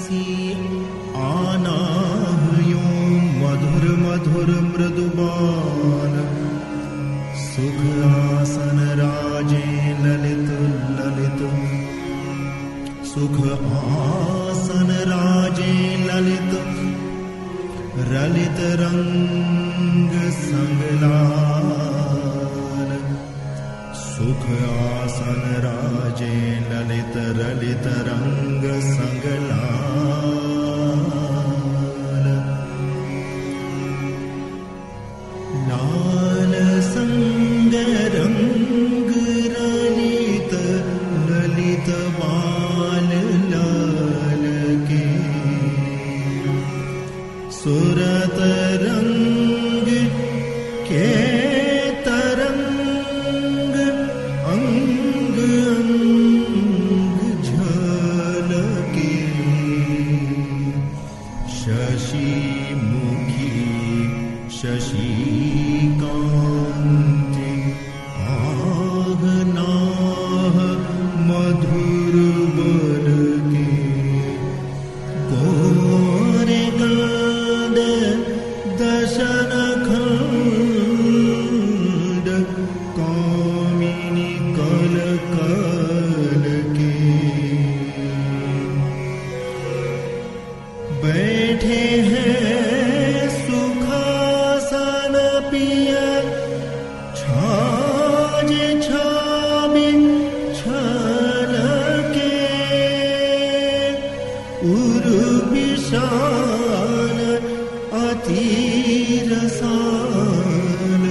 मानसी आनाह्यो मधुर मधुर मृदुबान सुख आसन राजे ललित ललित सुख आसन राजे ललित रलित रंग संगलाल सुख आसन राजे ललित रलित रंग संगलाल लाल संग रंग रलित ललित बाल लाल के सुरत रंग के तरंग अंग अंग झलके शशि मुखी शशि कांति आह नाह मधुर बल के गोरे गाद दशन खंड कामिनी कल कल के बैठे हैं सुखासन पिय छाज छाबे छल के उर विशाल अति रसाल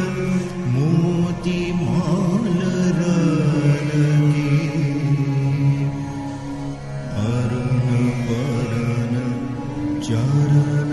मोती माल रल के अरुण बरन चरण